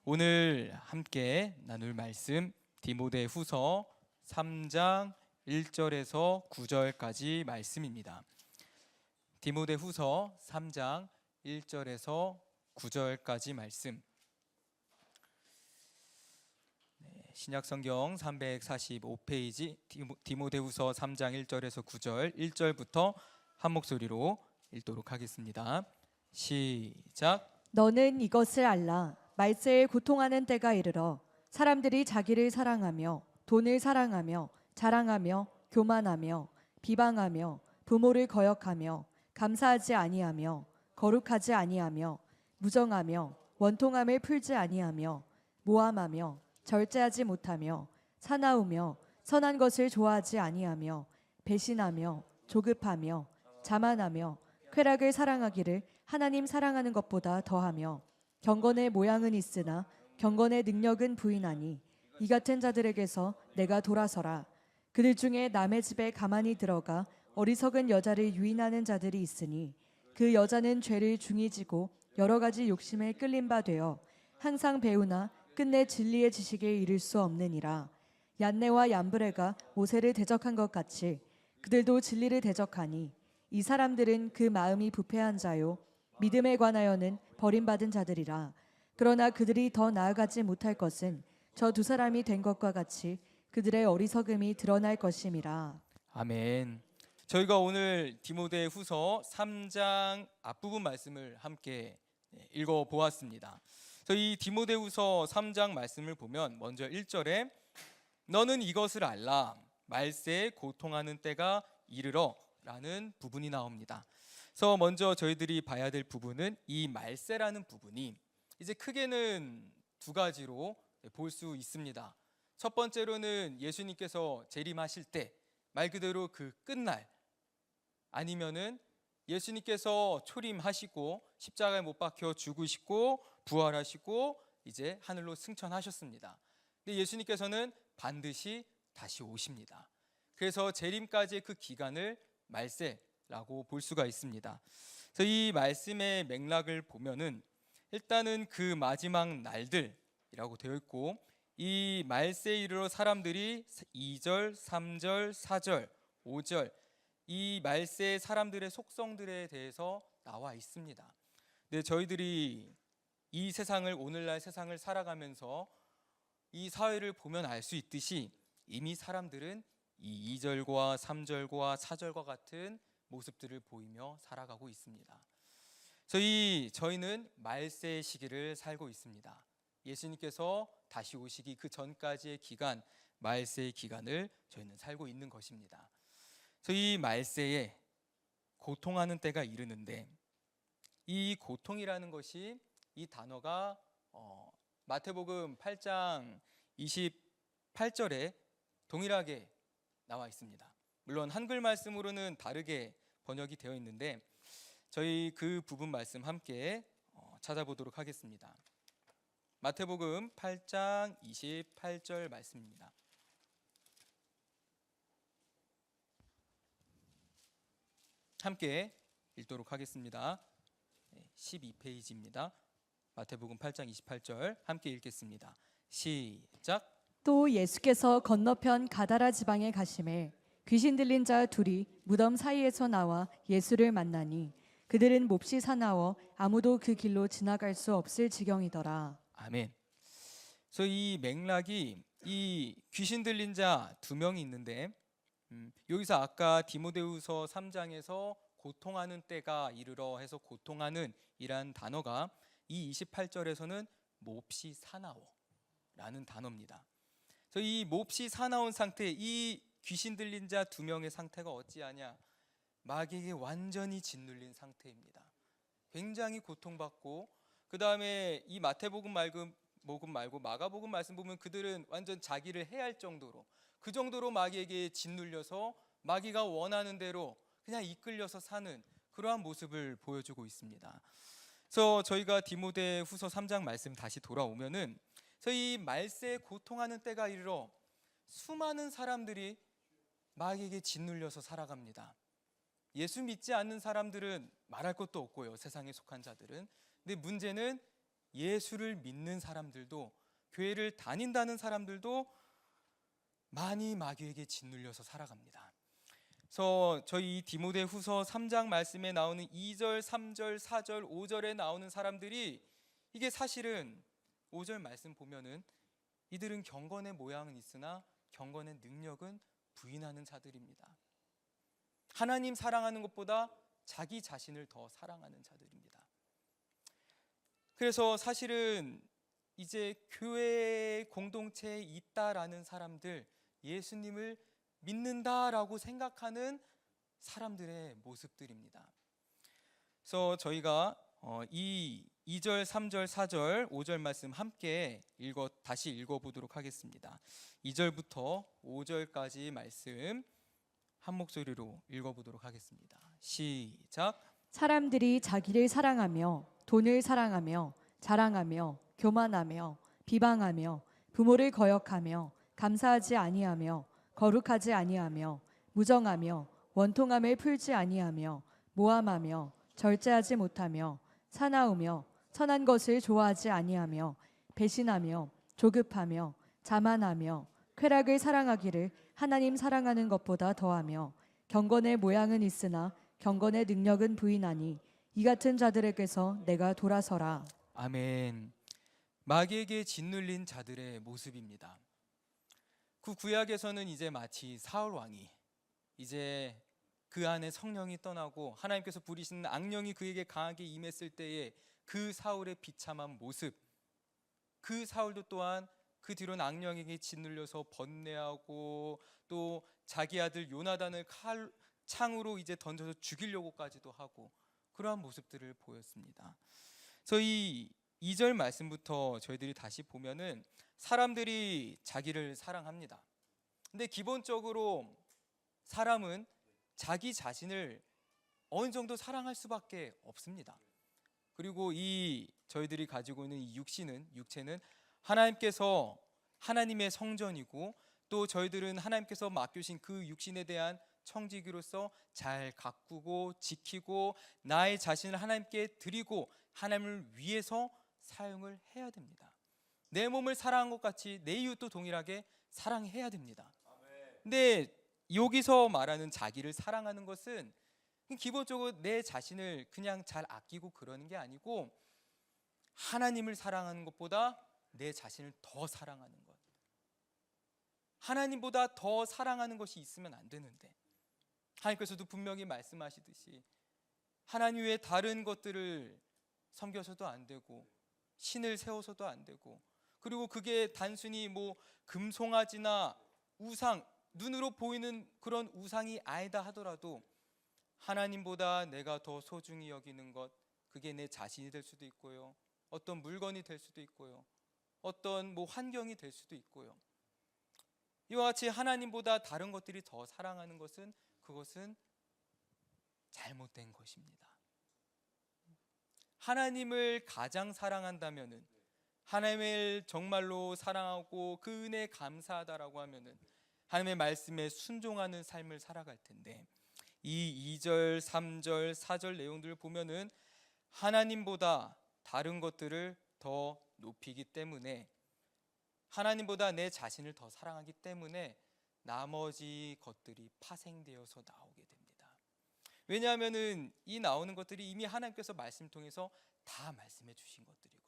오늘 함께 나눌 말씀 디모데후서 3장 1절에서 9절까지 말씀입니다. 디모데후서 3장 1절에서 9절까지 말씀. 신약성경 345페이지 디모데후서 3장 1절에서 9절 1절부터 한 목소리로 읽도록 하겠습니다. 시작. 너는 이것을 알라. 말세에 고통하는 때가 이르러 사람들이 자기를 사랑하며 돈을 사랑하며 자랑하며 교만하며 비방하며 부모를 거역하며 감사하지 아니하며 거룩하지 아니하며 무정하며 원통함을 풀지 아니하며 모함하며 절제하지 못하며 사나우며 선한 것을 좋아하지 아니하며 배신하며 조급하며 자만하며 쾌락을 사랑하기를 하나님 사랑하는 것보다 더하며 경건의 모양은 있으나 경건의 능력은 부인하니 이 같은 자들에게서 내가 돌아서라. 그들 중에 남의 집에 가만히 들어가 어리석은 여자를 유인하는 자들이 있으니 그 여자는 죄를 중히 지고 여러 가지 욕심에 끌린 바 되어 항상 배우나 끝내 진리의 지식에 이를 수 없느니라. 얀네와 얀브레가 모세를 대적한 것 같이 그들도 진리를 대적하니 이 사람들은 그 마음이 부패한 자요 믿음에 관하여는 버림받은 자들이라. 그러나 그들이 더 나아가지 못할 것은 저 두 사람이 된 것과 같이 그들의 어리석음이 드러날 것임이라. 아멘. 저희가 오늘 디모데후서 3장 앞부분 말씀을 함께 읽어보았습니다. 저희 디모데후서 3장 말씀을 보면 먼저 1절에 너는 이것을 알라. 말세에 고통하는 때가 이르러 라는 부분이 나옵니다. 그래서 먼저 저희들이 봐야 될 부분은 이 말세라는 부분이 이제 크게는 두 가지로 볼 수 있습니다. 첫 번째로는 예수님께서 재림하실 때 말 그대로 그 끝날, 아니면은 예수님께서 초림하시고 십자가에 못 박혀 죽으시고 부활하시고 이제 하늘로 승천하셨습니다. 근데 예수님께서는 반드시 다시 오십니다. 그래서 재림까지의 그 기간을 말세라고 볼 수가 있습니다. 그래서 이 말씀의 맥락을 보면은 일단은 그 마지막 날들이라고 되어 있고 이 말세에 이르러 사람들이 2절, 3절, 4절, 5절 이 말세의 사람들의 속성들에 대해서 나와 있습니다. 근데 저희들이 이 세상을 오늘날 세상을 살아가면서 이 사회를 보면 알 수 있듯이 이미 사람들은 이 2절과 3절과 4절과 같은 모습들을 보이며 살아가고 있습니다. 저희는 말세의 시기를 살고 있습니다. 예수님께서 다시 오시기 그 전까지의 기간, 말세의 기간을 저희는 살고 있는 것입니다. 이 말세에 고통하는 때가 이르는데 이 고통이라는 것이 이 단어가 마태복음 8장 28절에 동일하게 나와 있습니다. 물론 한글 말씀으로는 다르게 번역이 되어 있는데 저희 그 부분 말씀 함께 찾아보도록 하겠습니다. 마태복음 8장 28절 말씀입니다. 함께 읽도록 하겠습니다. 12페이지입니다. 마태복음 8장 28절 함께 읽겠습니다. 시작. 또 예수께서 건너편 가다라 지방에 가심에 귀신 들린 자 둘이 무덤 사이에서 나와 예수를 만나니 그들은 몹시 사나워 아무도 그 길로 지나갈 수 없을 지경이더라. 아멘. 그래서 이 맥락이 이 귀신 들린 자 두 명이 있는데 여기서 아까 디모데후서 3장에서 고통하는 때가 이르러 해서 고통하는 이란 단어가 이 28절에서는 몹시 사나워 라는 단어입니다. 그래서 이 몹시 사나운 상태, 이 귀신 들린 자 두 명의 상태가 어찌하냐? 마귀에게 완전히 짓눌린 상태입니다. 굉장히 고통받고 그 다음에 이 마태복음 말고 마가복음 말씀 보면 그들은 완전 자기를 해할 정도로 그 정도로 마귀에게 짓눌려서 마귀가 원하는 대로 그냥 이끌려서 사는 그러한 모습을 보여주고 있습니다. 그래서 저희가 디모데후서 3장 말씀 다시 돌아오면은 이 말세에 고통하는 때가 이르러 수많은 사람들이 마귀에게 짓눌려서 살아갑니다. 예수 믿지 않는 사람들은 말할 것도 없고요. 세상에 속한 자들은. 근데 문제는 예수를 믿는 사람들도, 교회를 다닌다는 사람들도 많이 마귀에게 짓눌려서 살아갑니다. 그래서 저희 디모데후서 3장 말씀에 나오는 2절, 3절, 4절, 5절에 나오는 사람들이, 이게 사실은 5절 말씀 보면은 이들은 경건의 모양은 있으나 경건의 능력은 부인하는 자들입니다. 하나님 사랑하는 것보다 자기 자신을 더 사랑하는 자들입니다. 그래서 사실은 이제 교회 공동체에 있다라는 사람들, 예수님을 믿는다라고 생각하는 사람들의 모습들입니다. 그래서 저희가 이 2절, 3절, 4절, 5절 말씀 함께 다시 읽어보도록 하겠습니다. 2절부터 5절까지 말씀 한 목소리로 읽어보도록 하겠습니다. 시작. 사람들이 자기를 사랑하며 돈을 사랑하며 자랑하며 교만하며 비방하며 부모를 거역하며 감사하지 아니하며 거룩하지 아니하며 무정하며 원통함을 풀지 아니하며 모함하며 절제하지 못하며 사나우며 선한 것을 좋아하지 아니하며 배신하며 조급하며 자만하며 쾌락을 사랑하기를 하나님 사랑하는 것보다 더하며 경건의 모양은 있으나 경건의 능력은 부인하니 이 같은 자들에게서 내가 돌아서라. 아멘. 마귀에게 짓눌린 자들의 모습입니다. 그 구약에서는 이제 마치 사울 왕이 이제 그 안에 성령이 떠나고 하나님께서 부리시는 악령이 그에게 강하게 임했을 때에 그 사울의 비참한 모습, 그 사울도 또한 그 뒤로는 악령에게 짓눌려서 번뇌하고 또 자기 아들 요나단을 창으로 이제 던져서 죽이려고까지도 하고 그러한 모습들을 보였습니다. 그래서 이 2절 말씀부터 저희들이 다시 보면은 사람들이 자기를 사랑합니다. 근데 기본적으로 사람은 자기 자신을 어느 정도 사랑할 수밖에 없습니다. 그리고 저희들이 가지고 있는 이 육체는 하나님께서 하나님의 성전이고 또 저희들은 하나님께서 맡겨주신 그 육신에 대한 청지기로서 잘 가꾸고 지키고 나의 자신을 하나님께 드리고 하나님을 위해서 사용을 해야 됩니다. 내 몸을 사랑한 것 같이 내 이웃도 동일하게 사랑해야 됩니다. 근데 여기서 말하는 자기를 사랑하는 것은 기본적으로 내 자신을 그냥 잘 아끼고 그러는 게 아니고 하나님을 사랑하는 것보다 내 자신을 더 사랑하는 것, 하나님보다 더 사랑하는 것이 있으면 안 되는데 하나님께서도 분명히 말씀하시듯이 하나님 외에 다른 것들을 섬겨서도 안 되고 신을 세워서도 안 되고, 그리고 그게 단순히 뭐 금송아지나 우상, 눈으로 보이는 그런 우상이 아니다 하더라도 하나님보다 내가 더 소중히 여기는 것, 그게 내 자신이 될 수도 있고요, 어떤 물건이 될 수도 있고요, 어떤 뭐 환경이 될 수도 있고요. 이와 같이 하나님보다 다른 것들이 더 사랑하는 것은 그것은 잘못된 것입니다. 하나님을 가장 사랑한다면은, 하나님을 정말로 사랑하고 그 은혜에 감사하다라고 하면은 하나님의 말씀에 순종하는 삶을 살아갈 텐데, 이 2절, 3절, 4절 내용들을 보면은 하나님보다 다른 것들을 더 높이기 때문에, 하나님보다 내 자신을 더 사랑하기 때문에 나머지 것들이 파생되어서 나오게 됩니다. 왜냐하면은 이 나오는 것들이 이미 하나님께서 말씀 통해서 다 말씀해 주신 것들이거든요.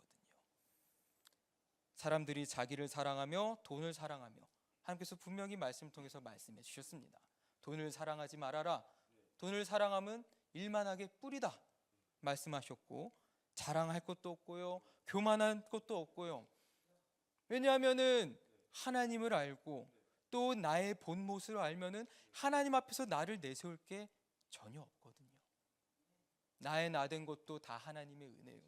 사람들이 자기를 사랑하며 돈을 사랑하며, 하나님께서 분명히 말씀 통해서 말씀해 주셨습니다. 돈을 사랑하지 말아라. 돈을 사랑하면 일만하게 뿌리다 말씀하셨고, 자랑할 것도 없고요, 교만할 것도 없고요. 왜냐하면은 하나님을 알고 또 나의 본 모습을 알면은 하나님 앞에서 나를 내세울 게 전혀 없거든요. 나의 나된 것도 다 하나님의 은혜요.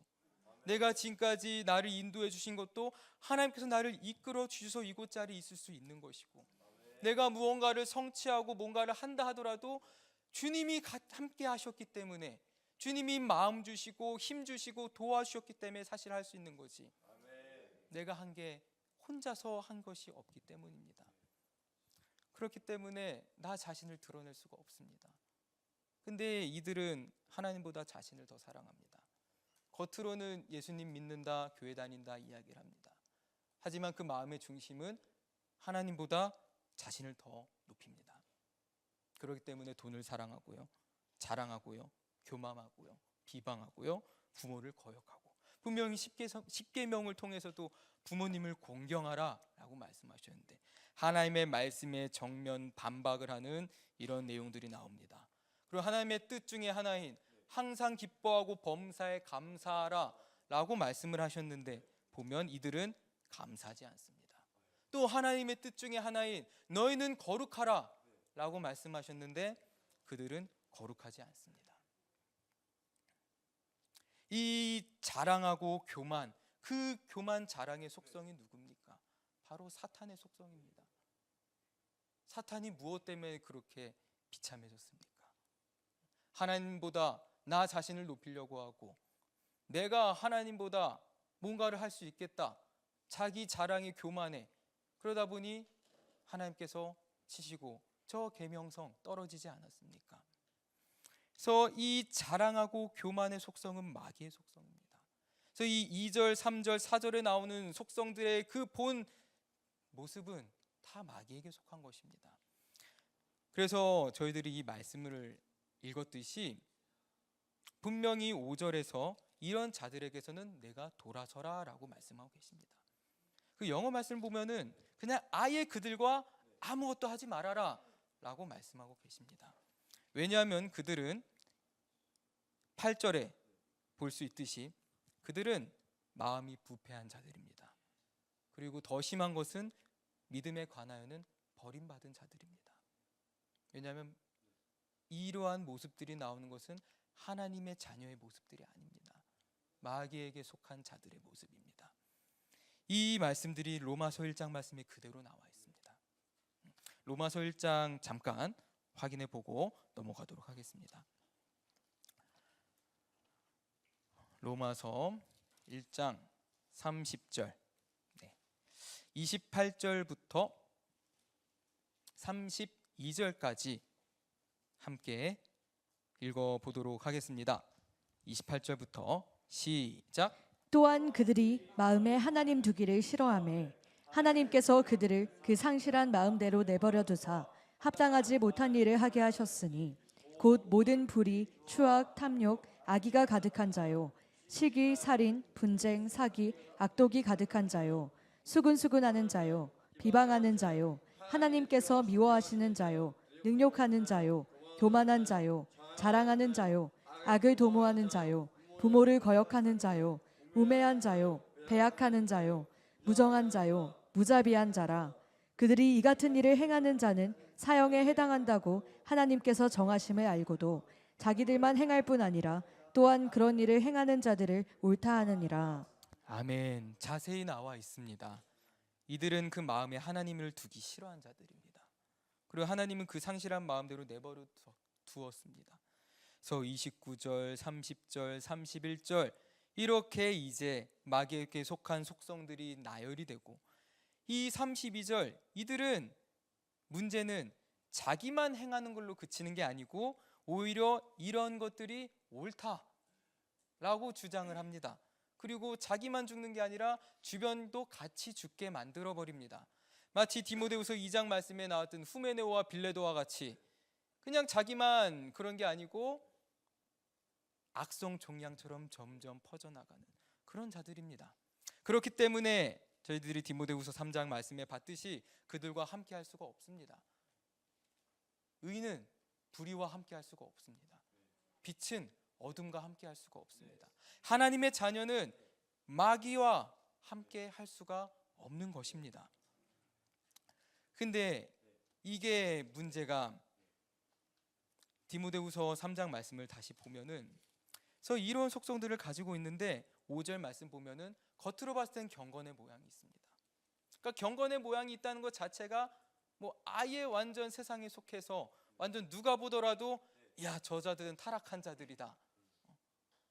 내가 지금까지 나를 인도해 주신 것도 하나님께서 나를 이끌어 주셔서 이곳자리에 있을 수 있는 것이고, 내가 무언가를 성취하고 뭔가를 한다 하더라도 주님이 함께 하셨기 때문에, 주님이 마음 주시고 힘 주시고 도와주셨기 때문에 사실 할 수 있는 거지, 내가 한 게 혼자서 한 것이 없기 때문입니다. 그렇기 때문에 나 자신을 드러낼 수가 없습니다. 근데 이들은 하나님보다 자신을 더 사랑합니다. 겉으로는 예수님 믿는다, 교회 다닌다 이야기를 합니다. 하지만 그 마음의 중심은 하나님보다 자신을 더 높입니다. 그렇기 때문에 돈을 사랑하고요, 자랑하고요, 교만하고요, 비방하고요, 부모를 거역하고, 분명히 십계명을 통해서도 부모님을 공경하라 라고 말씀하셨는데 하나님의 말씀에 정면 반박을 하는 이런 내용들이 나옵니다. 그리고 하나님의 뜻 중에 하나인 항상 기뻐하고 범사에 감사하라 라고 말씀을 하셨는데 보면 이들은 감사하지 않습니다. 또 하나님의 뜻 중에 하나인 너희는 거룩하라 라고 말씀하셨는데 그들은 거룩하지 않습니다. 이 자랑하고 교만, 그 교만 자랑의 속성이 누굽니까? 바로 사탄의 속성입니다. 사탄이 무엇 때문에 그렇게 비참해졌습니까? 하나님보다 나 자신을 높이려고 하고 내가 하나님보다 뭔가를 할 수 있겠다, 자기 자랑의 교만에, 그러다 보니 하나님께서 치시고 저 계명성 떨어지지 않았습니까? 그래서 이 자랑하고 교만의 속성은 마귀의 속성입니다. 그래서 이 2절, 3절, 4절에 나오는 속성들의 그 본 모습은 다 마귀에게 속한 것입니다. 그래서 저희들이 이 말씀을 읽었듯이 분명히 5절에서 이런 자들에게서는 내가 돌아서라 라고 말씀하고 계십니다. 그 영어 말씀을 보면은 그냥 아예 그들과 아무것도 하지 말아라 라고 말씀하고 계십니다. 왜냐하면 그들은 8절에 볼 수 있듯이 그들은 마음이 부패한 자들입니다. 그리고 더 심한 것은 믿음에 관하여는 버림받은 자들입니다. 왜냐하면 이러한 모습들이 나오는 것은 하나님의 자녀의 모습들이 아닙니다. 마귀에게 속한 자들의 모습입니다. 이 말씀들이 로마서 1장 말씀에 그대로 나와 있습니다. 로마서 1장 잠깐 확인해 보고 넘어가도록 하겠습니다. 로마서 1장 30절 28절부터 32절까지 함께 읽어보도록 하겠습니다. 28절부터 시작. 또한 그들이 마음에 하나님 두기를 싫어하매 하나님께서 그들을 그 상실한 마음대로 내버려 두사 합당하지 못한 일을 하게 하셨으니 곧 모든 불의, 추악, 탐욕, 악의가 가득한 자요, 시기, 살인, 분쟁, 사기, 악독이 가득한 자요, 수근수근하는 자요, 비방하는 자요, 하나님께서 미워하시는 자요, 능욕하는 자요, 교만한 자요, 자랑하는 자요, 악을 도모하는 자요, 부모를 거역하는 자요, 우매한 자요, 배약하는 자요, 무정한 자요, 무자비한 자라. 그들이 이 같은 일을 행하는 자는 사형에 해당한다고 하나님께서 정하심을 알고도 자기들만 행할 뿐 아니라 또한 그런 일을 행하는 자들을 옳다 하느니라. 아멘. 자세히 나와 있습니다. 이들은 그 마음에 하나님을 두기 싫어한 자들입니다. 그리고 하나님은 그 상실한 마음대로 내버려 두었습니다. 그래서 29절, 30절, 31절 이렇게 이제 마귀에게 속한 속성들이 나열이 되고, 이 32절 이들은 문제는 자기만 행하는 걸로 그치는 게 아니고 오히려 이런 것들이 옳다라고 주장을 합니다. 그리고 자기만 죽는 게 아니라 주변도 같이 죽게 만들어 버립니다. 마치 디모데후서 2장 말씀에 나왔던 후메네오와 빌레도와 같이 그냥 자기만 그런 게 아니고 악성 종양처럼 점점 퍼져나가는 그런 자들입니다. 그렇기 때문에 저희들이 디모데후서 3장 말씀에 봤듯이 그들과 함께 할 수가 없습니다. 의인은 불의와 함께 할 수가 없습니다. 빛은 어둠과 함께 할 수가 없습니다. 하나님의 자녀는 마귀와 함께 할 수가 없는 것입니다. 근데 이게 문제가 디모데후서 3장 말씀을 다시 보면은 그래서 이런 속성들을 가지고 있는데 5절 말씀 보면은 겉으로 봤을 땐 경건의 모양이 있습니다. 그러니까 경건의 모양이 있다는 것 자체가 뭐 아예 완전 세상에 속해서 완전 누가 보더라도 야, 저 자들은 타락한 자들이다.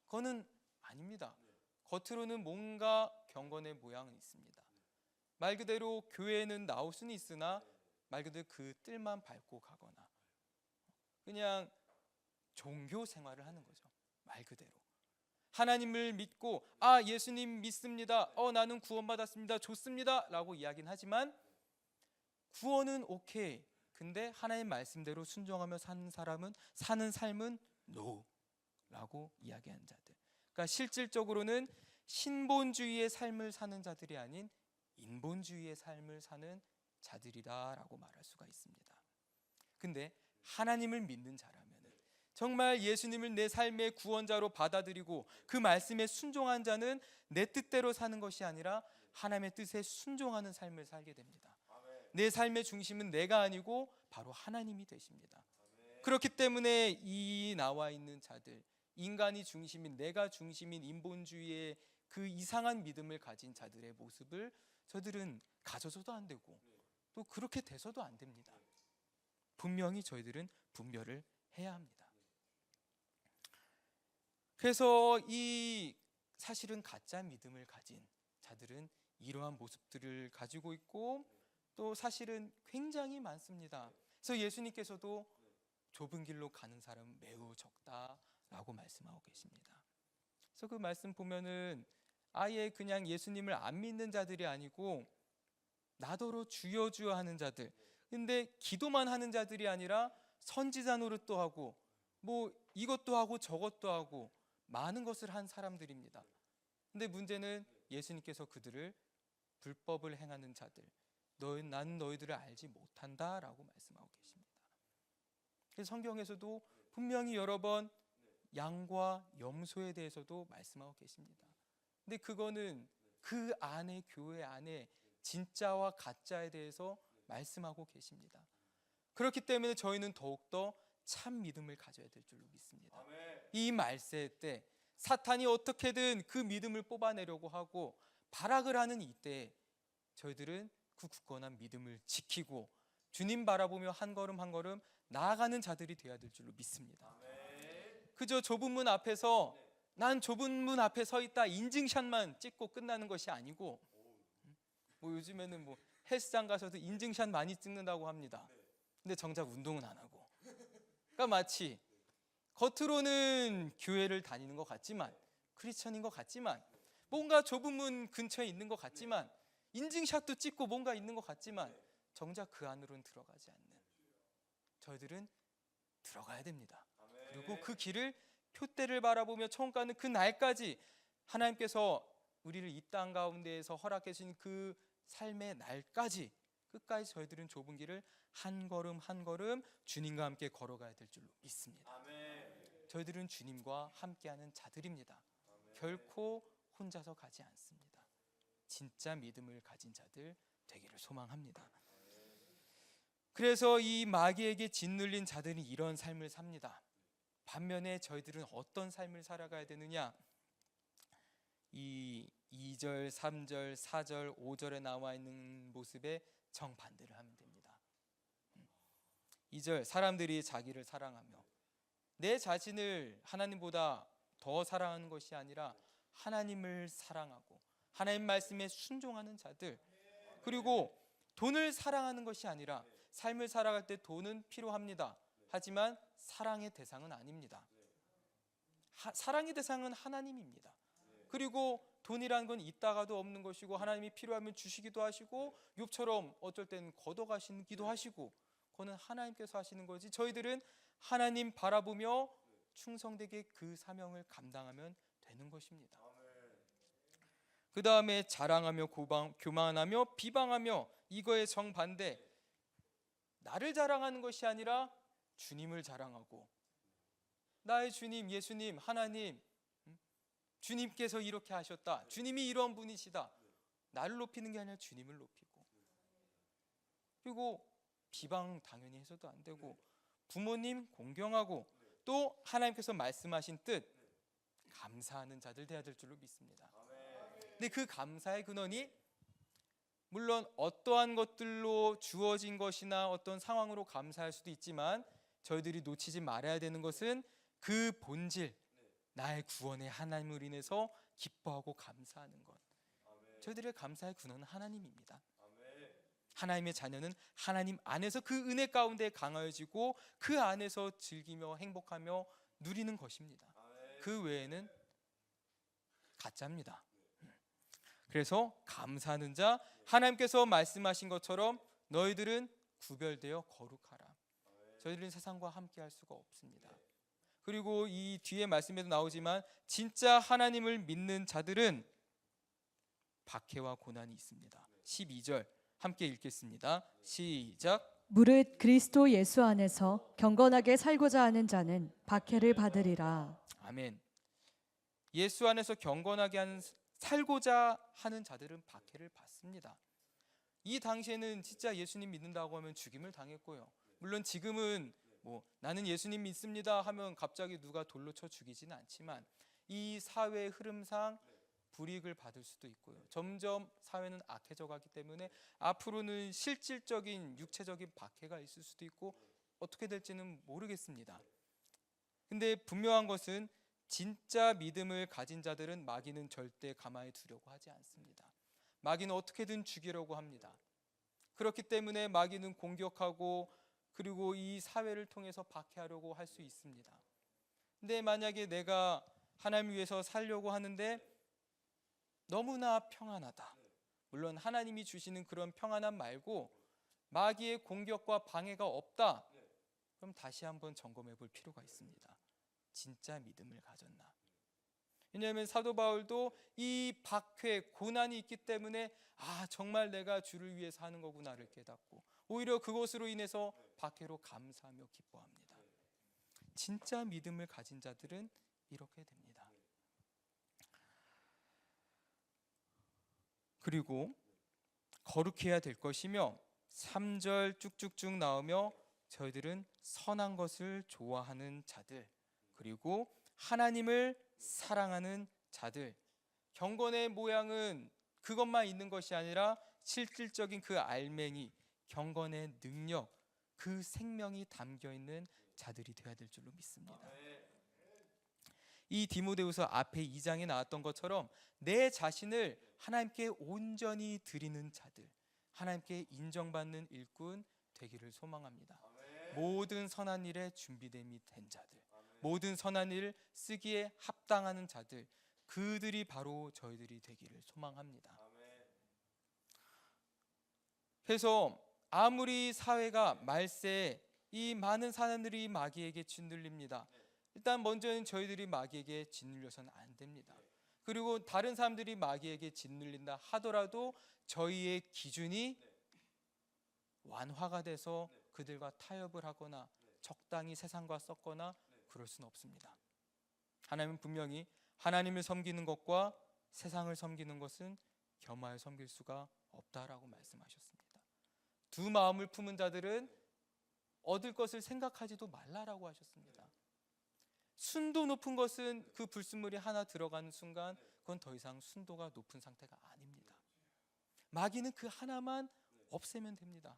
그거는 아닙니다. 겉으로는 뭔가 경건의 모양은 있습니다. 말 그대로 교회에는 나올 수는 있으나 말 그대로 그 뜰만 밟고 가거나 그냥 종교 생활을 하는 거죠. 말 그대로. 하나님을 믿고 예수님 믿습니다. 나는 구원받았습니다. 좋습니다. 라고 이야기는 하지만 구원은 오케이. 근데 하나님 말씀대로 순종하며 사는 삶은 NO 라고 이야기하는 자들. 그러니까 실질적으로는 신본주의의 삶을 사는 자들이 아닌 인본주의의 삶을 사는 자들이다라고 말할 수가 있습니다. 근데 하나님을 믿는 자라면 정말 예수님을 내 삶의 구원자로 받아들이고 그 말씀에 순종한 자는 내 뜻대로 사는 것이 아니라 하나님의 뜻에 순종하는 삶을 살게 됩니다. 내 삶의 중심은 내가 아니고 바로 하나님이 되십니다. 그렇기 때문에 이 나와 있는 자들, 인간이 중심인, 내가 중심인 인본주의의 그 이상한 믿음을 가진 자들의 모습을 저들은 가져서도 안 되고 또 그렇게 돼서도 안 됩니다. 분명히 저희들은 분별을 해야 합니다. 그래서 이 사실은 가짜 믿음을 가진 자들은 이러한 모습들을 가지고 있고 또 사실은 굉장히 많습니다. 그래서 예수님께서도 좁은 길로 가는 사람은 매우 적다라고 말씀하고 계십니다. 그래서 그 말씀 보면은 아예 그냥 예수님을 안 믿는 자들이 아니고 나더러 주여 주여 하는 자들, 근데 기도만 하는 자들이 아니라 선지자 노릇도 하고 뭐 이것도 하고 저것도 하고 많은 것을 한 사람들입니다. 근데 문제는 예수님께서 그들을 불법을 행하는 자들, 나는 너희들을 알지 못한다라고 말씀하고 계십니다. 그래서 성경에서도 분명히 여러 번 양과 염소에 대해서도 말씀하고 계십니다. 근데 그거는 그 안에, 교회 안에 진짜와 가짜에 대해서 말씀하고 계십니다. 그렇기 때문에 저희는 더욱더 참 믿음을 가져야 될 줄로 믿습니다. 이 말세 때 사탄이 어떻게든 그 믿음을 뽑아내려고 하고 발악을 하는 이때에 저희들은 그 굳건한 믿음을 지키고 주님 바라보며 한 걸음 한 걸음 나아가는 자들이 되어야 될 줄로 믿습니다. 그저 좁은 문 앞에서 난 좁은 문 앞에 서 있다 인증샷만 찍고 끝나는 것이 아니고, 뭐 요즘에는 뭐 헬스장 가서도 인증샷 많이 찍는다고 합니다. 근데 정작 운동은 안 하고, 그러니까 마치 겉으로는 교회를 다니는 것 같지만, 크리스천인 것 같지만, 뭔가 좁은 문 근처에 있는 것 같지만, 인증샷도 찍고 뭔가 있는 것 같지만 정작 그 안으로는 들어가지 않는 저희들은 들어가야 됩니다. 그리고 그 길을 표대를 바라보며 처음 가는 그 날까지 하나님께서 우리를 이 땅 가운데에서 허락해 주신 그 삶의 날까지 끝까지 저희들은 좁은 길을 한 걸음 한 걸음 주님과 함께 걸어가야 될 줄로 믿습니다. 저희들은 주님과 함께하는 자들입니다. 결코 혼자서 가지 않습니다. 진짜 믿음을 가진 자들 되기를 소망합니다. 그래서 이 마귀에게 짓눌린 자들이 이런 삶을 삽니다. 반면에 저희들은 어떤 삶을 살아가야 되느냐? 이 2절, 3절, 4절, 5절에 나와 있는 모습에 정반대를 하면 됩니다. 2절, 사람들이 자기를 사랑하며, 내 자신을 하나님보다 더 사랑하는 것이 아니라 하나님을 사랑하고 하나님 말씀에 순종하는 자들, 그리고 돈을 사랑하는 것이 아니라 삶을 살아갈 때 돈은 필요합니다. 하지만 사랑의 대상은 아닙니다. 사랑의 대상은 하나님입니다. 그리고 돈이라는 건 있다가도 없는 것이고 하나님이 필요하면 주시기도 하시고 욥처럼 어쩔 때는 걷어가시기도 하시고, 그거는 하나님께서 하시는 거지 저희들은 하나님 바라보며 충성되게 그 사명을 감당하면 되는 것입니다. 그 다음에 자랑하며 교만하며 비방하며, 이거의 정반대, 나를 자랑하는 것이 아니라 주님을 자랑하고, 나의 주님 예수님 하나님, 주님께서 이렇게 하셨다, 주님이 이런 분이시다, 나를 높이는 게 아니라 주님을 높이고, 그리고 비방 당연히 해서도 안 되고, 부모님 공경하고, 또 하나님께서 말씀하신 뜻 감사하는 자들 되어야 될 줄로 믿습니다. 근데 그 감사의 근원이 물론 어떠한 것들로 주어진 것이나 어떤 상황으로 감사할 수도 있지만, 저희들이 놓치지 말아야 되는 것은 그 본질, 나의 구원의 하나님을 인해서 기뻐하고 감사하는 것. 저희들의 감사의 근원은 하나님입니다. 하나님의 자녀는 하나님 안에서 그 은혜 가운데 강하여지고 그 안에서 즐기며 행복하며 누리는 것입니다. 그 외에는 가짜입니다. 그래서 감사하는 자, 하나님께서 말씀하신 것처럼 너희들은 구별되어 거룩하라. 저희들은 세상과 함께 할 수가 없습니다. 그리고 이 뒤에 말씀에도 나오지만 진짜 하나님을 믿는 자들은 박해와 고난이 있습니다. 12절 함께 읽겠습니다. 시작. 무릇 그리스도 예수 안에서 경건하게 살고자 하는 자는 박해를 받으리라. 아멘. 예수 안에서 경건하게 살고자 하는 자들은 박해를 받습니다. 이 당시에는 진짜 예수님 믿는다고 하면 죽임을 당했고요. 물론 지금은 나는 예수님 믿습니다 하면 갑자기 누가 돌로 쳐 죽이지는 않지만 이 사회의 흐름상 불이익을 받을 수도 있고요. 점점 사회는 악해져 가기 때문에 앞으로는 실질적인 육체적인 박해가 있을 수도 있고 어떻게 될지는 모르겠습니다. 근데 분명한 것은 진짜 믿음을 가진 자들은 마귀는 절대 가만히 두려고 하지 않습니다. 마귀는 어떻게든 죽이려고 합니다. 그렇기 때문에 마귀는 공격하고 그리고 이 사회를 통해서 박해하려고 할 수 있습니다. 근데 만약에 내가 하나님을 위해서 살려고 하는데 너무나 평안하다. 물론 하나님이 주시는 그런 평안함 말고 마귀의 공격과 방해가 없다. 그럼 다시 한번 점검해 볼 필요가 있습니다. 진짜 믿음을 가졌나? 왜냐하면 사도 바울도 이 박해, 고난이 있기 때문에 정말 내가 주를 위해서 하는 거구나를 깨닫고 오히려 그것으로 인해서 박해로 감사하며 기뻐합니다. 진짜 믿음을 가진 자들은 이렇게 됩니다. 그리고 거룩해야 될 것이며 3절 쭉쭉쭉 나오며 저희들은 선한 것을 좋아하는 자들 그리고 하나님을 사랑하는 자들. 경건의 모양은 그것만 있는 것이 아니라 실질적인 그 알맹이, 경건의 능력, 그 생명이 담겨있는 자들이 되어야 될 줄로 믿습니다. 이 디모데후서 앞에 2장에 나왔던 것처럼 내 자신을 하나님께 온전히 드리는 자들, 하나님께 인정받는 일꾼 되기를 소망합니다. 모든 선한 일에 준비됨이 된 자들, 모든 선한 일을 쓰기에 합당하는 자들, 그들이 바로 저희들이 되기를 소망합니다. 그래서 아무리 사회가 말세에 이 많은 사람들이 마귀에게 짓눌립니다. 일단 먼저는 저희들이 마귀에게 짓눌려서는 안 됩니다. 그리고 다른 사람들이 마귀에게 짓눌린다 하더라도 저희의 기준이 완화가 돼서 그들과 타협을 하거나 적당히 세상과 섞거나 그럴 수는 없습니다. 하나님은 분명히 하나님을 섬기는 것과 세상을 섬기는 것은 겸하여 섬길 수가 없다라고 말씀하셨습니다. 두 마음을 품은 자들은 얻을 것을 생각하지도 말라라고 하셨습니다. 순도 높은 것은 그 불순물이 하나 들어가는 순간 그건 더 이상 순도가 높은 상태가 아닙니다. 마귀는 그 하나만 없애면 됩니다.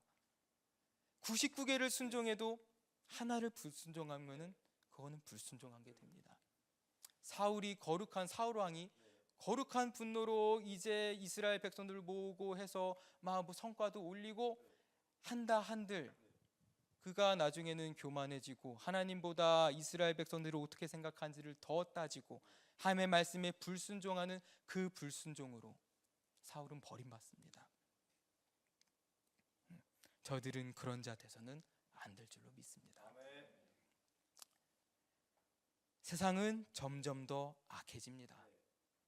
99개를 순종해도 하나를 불순종하면은 그거는 불순종한 게 됩니다. 사울이 거룩한 사울 왕이 거룩한 분노로 이제 이스라엘 백성들을 모으고 해서 막 성과도 올리고 한다 한들 그가 나중에는 교만해지고 하나님보다 이스라엘 백성들을 어떻게 생각하는지를 더 따지고 하나님의 말씀에 불순종하는 그 불순종으로 사울은 버림받습니다. 저들은 그런 자 돼서는 안 될 줄로 믿습니다. 세상은 점점 더 악해집니다.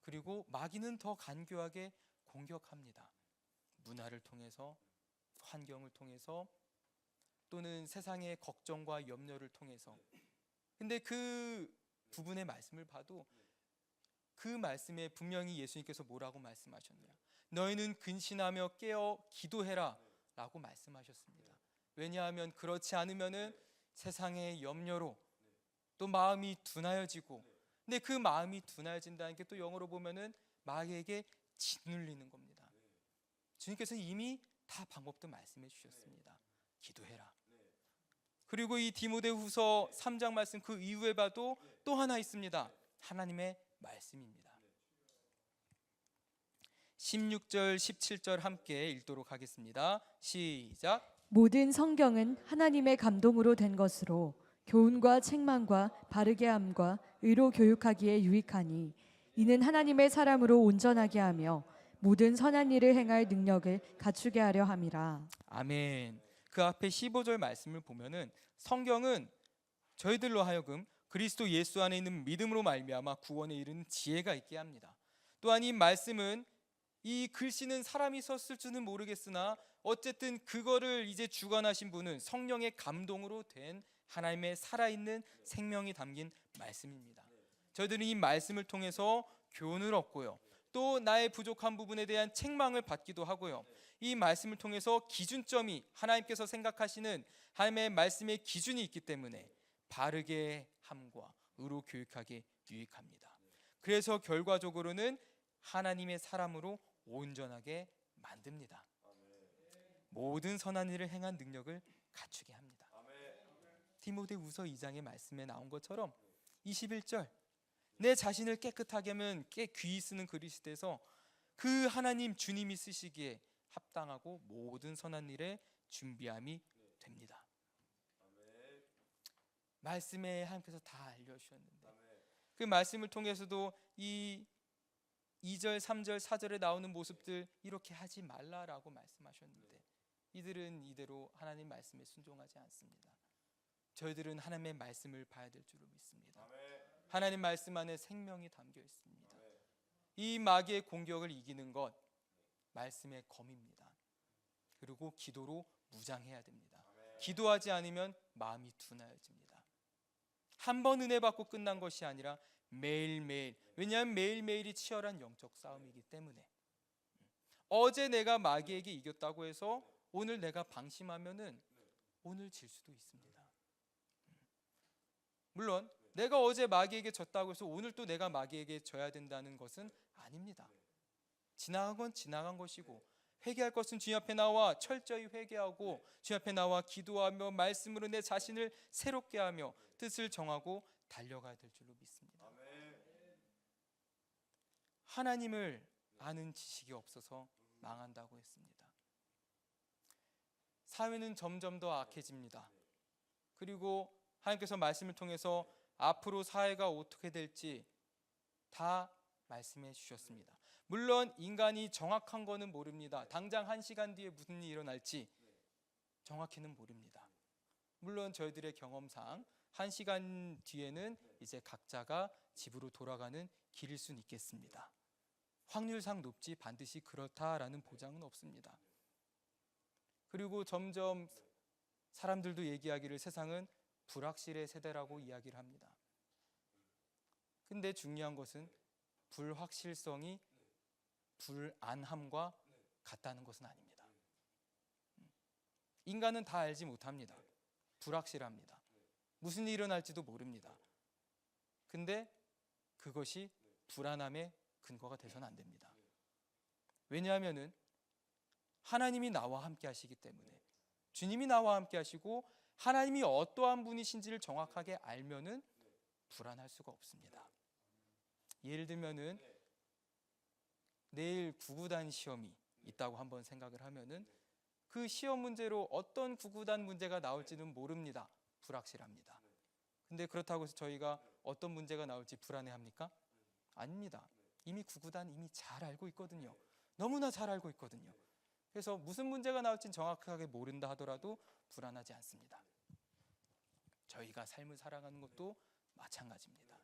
그리고 마귀는 더 간교하게 공격합니다. 문화를 통해서, 환경을 통해서, 또는 세상의 걱정과 염려를 통해서. 근데 그 부분의 말씀을 봐도 그 말씀에 분명히 예수님께서 뭐라고 말씀하셨냐? 너희는 근신하며 깨어 기도해라 라고 말씀하셨습니다. 왜냐하면 그렇지 않으면은 세상의 염려로 또 마음이 둔하여지고, 근데 그 마음이 둔하여진다는 게 또 영어로 보면은 마귀에게 짓눌리는 겁니다. 주님께서 이미 다 방법도 말씀해 주셨습니다. 기도해라. 그리고 이 디모데후서 3장 말씀 그 이후에 봐도 또 하나 있습니다. 하나님의 말씀입니다. 16절 17절 함께 읽도록 하겠습니다. 시작. 모든 성경은 하나님의 감동으로 된 것으로 교훈과 책망과 바르게 함과 의로 교육하기에 유익하니 이는 하나님의 사람으로 온전하게 하며 모든 선한 일을 행할 능력을 갖추게 하려 함이라. 아멘. 그 앞에 15절 말씀을 보면은 성경은 저희들로 하여금 그리스도 예수 안에 있는 믿음으로 말미암아 구원에 이르는 지혜가 있게 합니다. 또한 이 말씀은 이 글씨는 사람이 썼을지는 모르겠으나 어쨌든 그거를 이제 주관하신 분은 성령의 감동으로 된 하나님의 살아있는 생명이 담긴 말씀입니다. 저희들은 이 말씀을 통해서 교훈을 얻고요, 또 나의 부족한 부분에 대한 책망을 받기도 하고요, 이 말씀을 통해서 기준점이 하나님께서 생각하시는 하나님의 말씀의 기준이 있기 때문에 바르게 함과 의로 교육하게 유익합니다. 그래서 결과적으로는 하나님의 사람으로 온전하게 만듭니다. 모든 선한 일을 행한 능력을 갖추게 합니다. 디모데후서 2장의 말씀에 나온 것처럼 21절, 내 자신을 깨끗하게 하면 꽤 귀히 쓰는 그리스도에서 그 하나님 주님이 쓰시기에 합당하고 모든 선한 일에 준비함이 됩니다. 말씀에 하나님께서 다 알려주셨는데 그 말씀을 통해서도 이 2절, 3절, 4절에 나오는 모습들 이렇게 하지 말라라고 말씀하셨는데 이들은 이대로 하나님 말씀에 순종하지 않습니다. 저희들은 하나님의 말씀을 봐야 될 줄로 믿습니다. 하나님 말씀 안에 생명이 담겨 있습니다. 이 마귀의 공격을 이기는 것 말씀의 검입니다. 그리고 기도로 무장해야 됩니다. 기도하지 않으면 마음이 둔하여집니다. 한 번 은혜 받고 끝난 것이 아니라 매일매일, 왜냐하면 매일매일이 치열한 영적 싸움이기 때문에 어제 내가 마귀에게 이겼다고 해서 오늘 내가 방심하면은 오늘 질 수도 있습니다. 물론 내가 어제 마귀에게 졌다고 해서 오늘 또 내가 마귀에게 져야 된다는 것은 아닙니다. 지나간 건 지나간 것이고 회개할 것은 주님 앞에 나와 철저히 회개하고 주님 앞에 나와 기도하며 말씀으로 내 자신을 새롭게 하며 뜻을 정하고 달려가야 될 줄로 믿습니다. 하나님을 아는 지식이 없어서 망한다고 했습니다. 사회는 점점 더 악해집니다. 그리고 하나님께서 말씀을 통해서 앞으로 사회가 어떻게 될지 다 말씀해 주셨습니다. 물론 인간이 정확한 거는 모릅니다. 당장 1시간 뒤에 무슨 일이 일어날지 정확히는 모릅니다. 물론 저희들의 경험상 1시간 뒤에는 이제 각자가 집으로 돌아가는 길일 수는 있겠습니다. 확률상 높지 반드시 그렇다라는 보장은 없습니다. 그리고 점점 사람들도 얘기하기를 세상은 불확실의 세대라고 이야기를 합니다. 근데 중요한 것은 불확실성이 불안함과 같다는 것은 아닙니다. 인간은 다 알지 못합니다. 불확실합니다. 무슨 일이 일어날지도 모릅니다. 근데 그것이 불안함의 근거가 돼서는 안 됩니다. 왜냐하면은 하나님이 나와 함께 하시기 때문에, 주님이 나와 함께 하시고 하나님이 어떠한 분이신지를 정확하게 알면은 불안할 수가 없습니다. 예를 들면은 내일 구구단 시험이 있다고 한번 생각을 하면은 그 시험 문제로 어떤 구구단 문제가 나올지는 모릅니다. 불확실합니다. 근데 그렇다고 해서 저희가 어떤 문제가 나올지 불안해합니까? 아닙니다. 이미 구구단 이미 잘 알고 있거든요. 너무나 잘 알고 있거든요. 그래서 무슨 문제가 나올지는 정확하게 모른다 하더라도 불안하지 않습니다. 저희가 삶을 살아가는 것도 마찬가지입니다.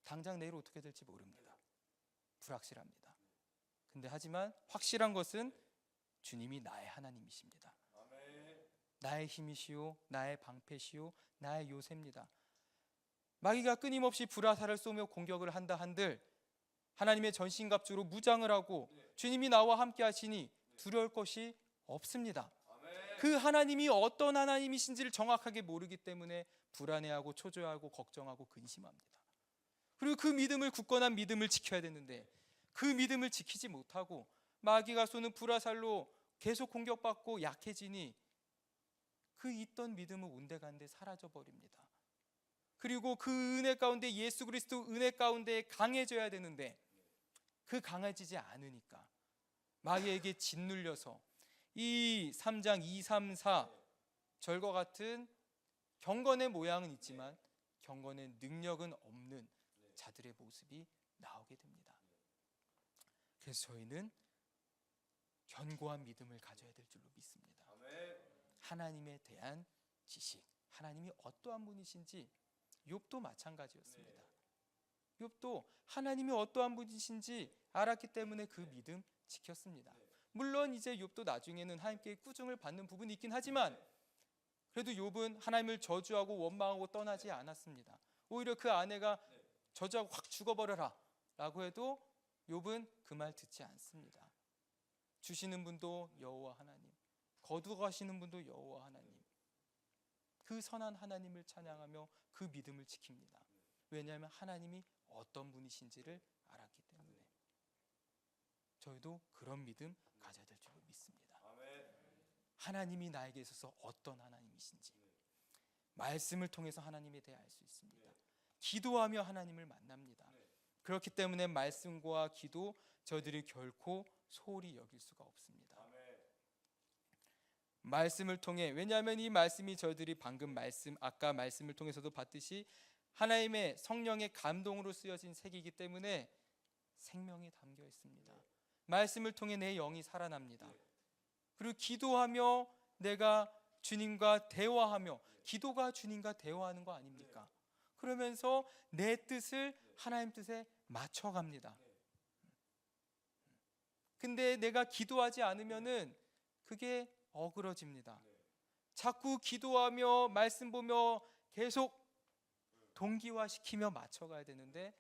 당장 내일 어떻게 될지 모릅니다. 불확실합니다. 근데 하지만 확실한 것은 주님이 나의 하나님이십니다. 나의 힘이시오, 나의 방패시오, 나의 요새입니다. 마귀가 끊임없이 불화살을 쏘며 공격을 한다 한들 하나님의 전신갑주로 무장을 하고 주님이 나와 함께 하시니 두려울 것이 없습니다. 그 하나님이 어떤 하나님이신지를 정확하게 모르기 때문에 불안해하고 초조해하고 걱정하고 근심합니다. 그리고 그 믿음을, 굳건한 믿음을 지켜야 되는데 그 믿음을 지키지 못하고 마귀가 쏘는 불화살로 계속 공격받고 약해지니 그 있던 믿음은 온데간데 사라져 버립니다. 그리고 그 은혜 가운데, 예수 그리스도 은혜 가운데 강해져야 되는데 그 강해지지 않으니까 마귀에게 짓눌려서 이 3장 2, 3, 4 절과 같은 경건의 모양은 있지만 경건의 능력은 없는 자들의 모습이 나오게 됩니다. 그래서 저희는 견고한 믿음을 가져야 될 줄로 믿습니다. 하나님에 대한 지식, 하나님이 어떠한 분이신지, 욥도 마찬가지였습니다. 욥도 하나님이 어떠한 분이신지 알았기 때문에 그 믿음 지켰습니다. 물론 이제 욥도 나중에는 하나님께 꾸중을 받는 부분이 있긴 하지만 그래도 욥은 하나님을 저주하고 원망하고 떠나지 않았습니다. 오히려 그 아내가 저주하고 확 죽어버려라 라고 해도 욥은 그 말 듣지 않습니다. 주시는 분도 여호와 하나님, 거두가시는 분도 여호와 하나님, 그 선한 하나님을 찬양하며 그 믿음을 지킵니다. 왜냐하면 하나님이 어떤 분이신지를 알았기 때문에. 저희도 그런 믿음 가져야 될 줄로 믿습니다. 하나님이 나에게 있어서 어떤 하나님이신지 말씀을 통해서 하나님에 대해 알 수 있습니다. 기도하며 하나님을 만납니다. 그렇기 때문에 말씀과 기도, 저희들이 결코 소홀히 여길 수가 없습니다. 말씀을 통해, 왜냐하면 이 말씀이 저희들이 방금 아까 말씀을 통해서도 봤듯이 하나님의 성령의 감동으로 쓰여진 책이기 때문에 생명이 담겨 있습니다. 말씀을 통해 내 영이 살아납니다. 그리고 기도하며 내가 주님과 대화하며, 기도가 주님과 대화하는 거 아닙니까? 그러면서 내 뜻을 하나님 뜻에 맞춰갑니다. 근데 내가 기도하지 않으면은 그게 어그러집니다. 자꾸 기도하며 말씀 보며 계속 동기화시키며 맞춰가야 되는데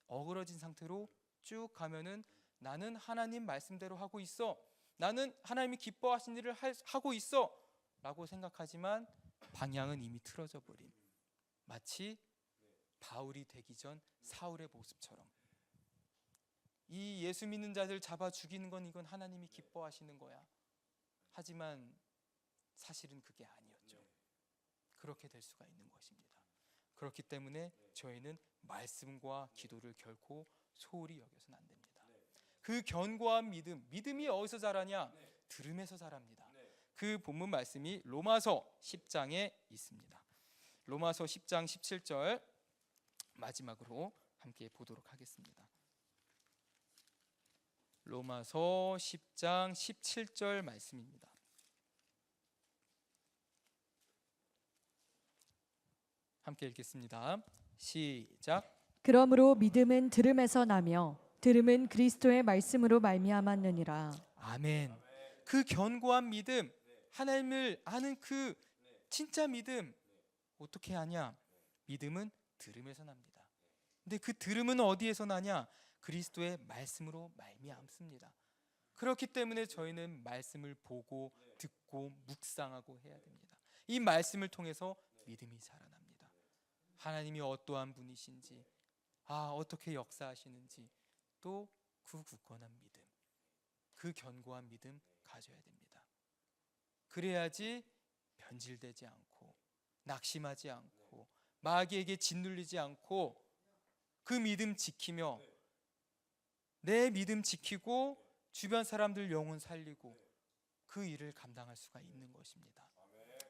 어그러진 상태로 쭉 가면은 나는 하나님 말씀대로 하고 있어, 나는 하나님이 기뻐하신 일을 하고 있어 라고 생각하지만 방향은 이미 틀어져 버린, 마치 바울이 되기 전 사울의 모습처럼 이 예수 믿는 자들 잡아 죽이는 건 이건 하나님이 기뻐하시는 거야. 하지만 사실은 그게 아니었죠. 그렇게 될 수가 있는 것입니다. 그렇기 때문에 저희는 말씀과 기도를 결코 소홀히 여겨서는 안 됩니다. 그 견고한 믿음이 어디서 자라냐? 들음에서 자랍니다. 그 본문 말씀이 로마서 10장에 있습니다. 로마서 10장 17절 마지막으로 함께 보도록 하겠습니다. 로마서 10장 17절 말씀입니다. 함께 읽겠습니다. 시작. 그러므로 믿음은 들음에서 나며 들음은 그리스도의 말씀으로 말미암았느니라. 아멘. 그 견고한 믿음, 하나님을 아는 그 진짜 믿음 어떻게 하냐? 믿음은 들음에서 납니다. 근데 그 들음은 어디에서 나냐? 그리스도의 말씀으로 말미암습니다. 그렇기 때문에 저희는 말씀을 보고 듣고 묵상하고 해야 됩니다. 이 말씀을 통해서 믿음이 자라납니다. 하나님이 어떠한 분이신지, 어떻게 역사하시는지, 또 그 굳건한 믿음, 그 견고한 믿음 가져야 됩니다. 그래야지 변질되지 않고 낙심하지 않고 마귀에게 짓눌리지 않고 그 믿음 지키며 내 믿음 지키고 주변 사람들 영혼 살리고 그 일을 감당할 수가 있는 것입니다.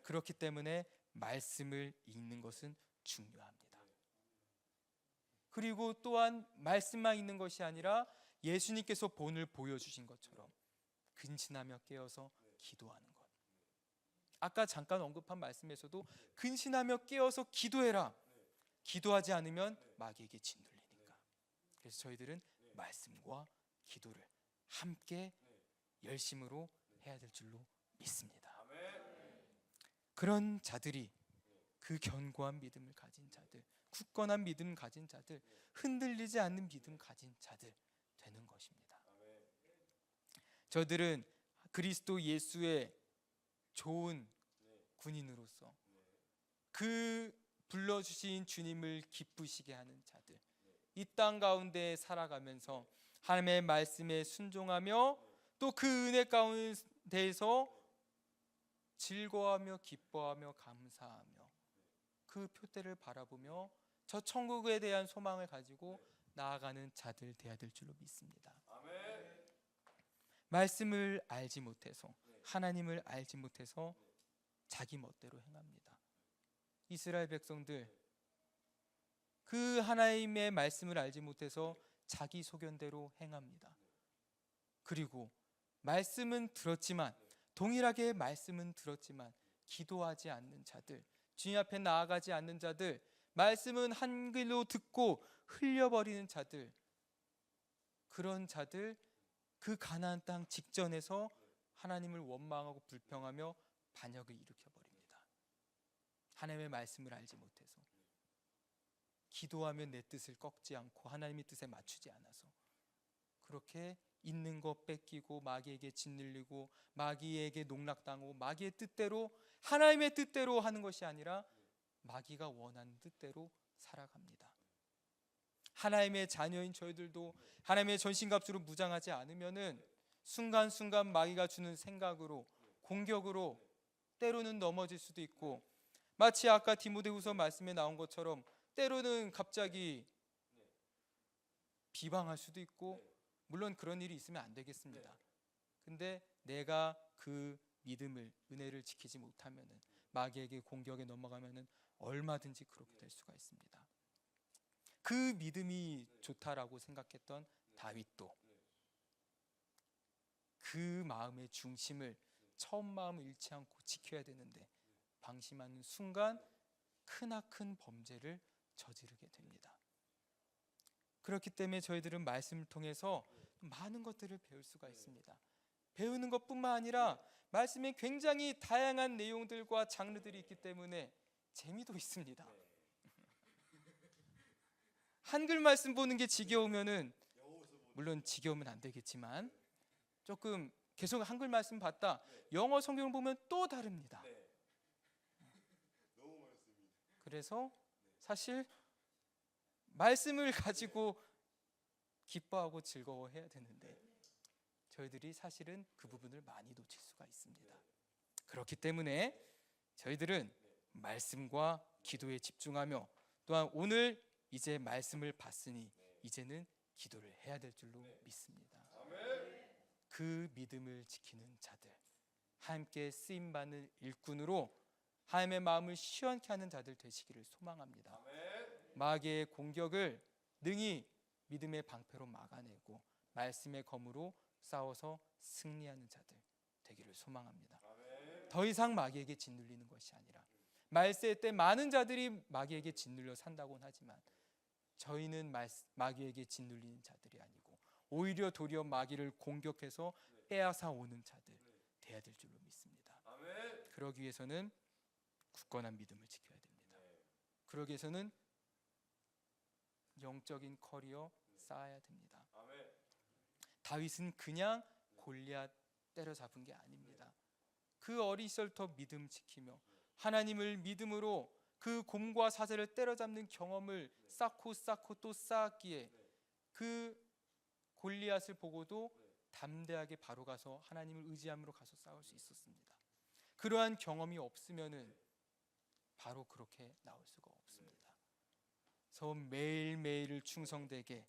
그렇기 때문에 말씀을 읽는 것은 중요합니다. 그리고 또한 말씀만 읽는 것이 아니라 예수님께서 본을 보여주신 것처럼 근신하며 깨어서 기도하는 것. 아까 잠깐 언급한 말씀에서도 근신하며 깨어서 기도해라. 기도하지 않으면 마귀에게 짓눌리니까. 그래서 저희들은 말씀과 기도를 함께 열심으로 해야 될 줄로 믿습니다. 그런 자들이, 그 견고한 믿음을 가진 자들, 굳건한 믿음 가진 자들, 흔들리지 않는 믿음 가진 자들 되는 것입니다. 저들은 그리스도 예수의 좋은 군인으로서 그 불러주신 주님을 기쁘시게 하는 자들, 이 땅 가운데 살아가면서 하나님의 말씀에 순종하며 또 그 은혜 가운데에서 즐거워하며 기뻐하며 감사하며 그 표대를 바라보며 저 천국에 대한 소망을 가지고 나아가는 자들 되어야 될 줄로 믿습니다. 말씀을 알지 못해서, 하나님을 알지 못해서 자기 멋대로 행합니다. 이스라엘 백성들 그 하나님의 말씀을 알지 못해서 자기 소견대로 행합니다. 그리고 말씀은 들었지만, 동일하게 말씀은 들었지만 기도하지 않는 자들, 주님 앞에 나아가지 않는 자들, 말씀은 한글로 듣고 흘려버리는 자들, 그런 자들, 그 가나안 땅 직전에서 하나님을 원망하고 불평하며 반역을 일으켜버립니다. 하나님의 말씀을 알지 못해서, 기도하면 내 뜻을 꺾지 않고 하나님의 뜻에 맞추지 않아서 그렇게 있는 것 뺏기고 마귀에게 짓눌리고 마귀에게 농락당하고 마귀의 뜻대로, 하나님의 뜻대로 하는 것이 아니라 마귀가 원하는 뜻대로 살아갑니다. 하나님의 자녀인 저희들도 하나님의 전신갑주로 무장하지 않으면은 순간순간 마귀가 주는 생각으로, 공격으로 때로는 넘어질 수도 있고, 마치 아까 디모데후서 말씀에 나온 것처럼 때로는 갑자기 비방할 수도 있고, 물론 그런 일이 있으면 안 되겠습니다. 근데 내가 그 믿음을, 은혜를 지키지 못하면은, 마귀에게 공격에 넘어가면은 얼마든지 그렇게 될 수가 있습니다. 그 믿음이 좋다라고 생각했던 다윗도 그 마음의 중심을, 처음 마음을 잃지 않고 지켜야 되는데 방심하는 순간 크나큰 범죄를 저지르게 됩니다. 그렇기 때문에 저희들은 말씀을 통해서 많은 것들을 배울 수가 있습니다. 배우는 것뿐만 아니라 말씀에 굉장히 다양한 내용들과 장르들이 있기 때문에 재미도 있습니다. 한글 말씀 보는 게 지겨우면은, 물론 지겨우면 안 되겠지만, 조금 계속 한글 말씀 봤다, 영어 성경을 보면 또 다릅니다. 그래서 사실 말씀을 가지고 기뻐하고 즐거워해야 되는데 저희들이 사실은 그 부분을 많이 놓칠 수가 있습니다. 그렇기 때문에 저희들은 말씀과 기도에 집중하며, 또한 오늘 이제 말씀을 봤으니 이제는 기도를 해야 될 줄로 믿습니다. 그 믿음을 지키는 자들, 함께 쓰임받는 일꾼으로 하나님의 마음을 시원케 하는 자들 되시기를 소망합니다. 마귀의 공격을 능히 믿음의 방패로 막아내고 말씀의 검으로 싸워서 승리하는 자들 되기를 소망합니다. 더 이상 마귀에게 짓눌리는 것이 아니라, 말세 때 많은 자들이 마귀에게 짓눌려 산다고는 하지만 저희는 마귀에게 짓눌리는 자들이 아니고 오히려 도리어 마귀를 공격해서 빼앗아 오는 자들 돼야 될 줄로 믿습니다. 그러기 위해서는 굳건한 믿음을 지켜야 됩니다. 그러기 위해서는 영적인 커리어 쌓아야 됩니다. 다윗은 그냥 골리앗 때려잡은 게 아닙니다. 그 어린 시절부터 믿음 지키며 하나님을 믿음으로 그 곰과 사자를 때려잡는 경험을 쌓고 또 쌓았기에 그 골리앗을 보고도 담대하게 바로 가서 하나님을 의지함으로 가서 싸울 수 있었습니다. 그러한 경험이 없으면은 바로 그렇게 나올 수가 없습니다. 그래서 매일매일을 충성되게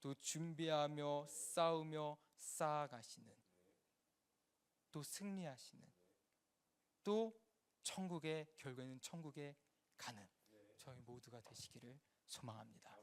또 준비하며 싸우며 쌓아가시는, 또 승리하시는, 또 천국에, 결국에는 천국에 가는 저희 모두가 되시기를 소망합니다.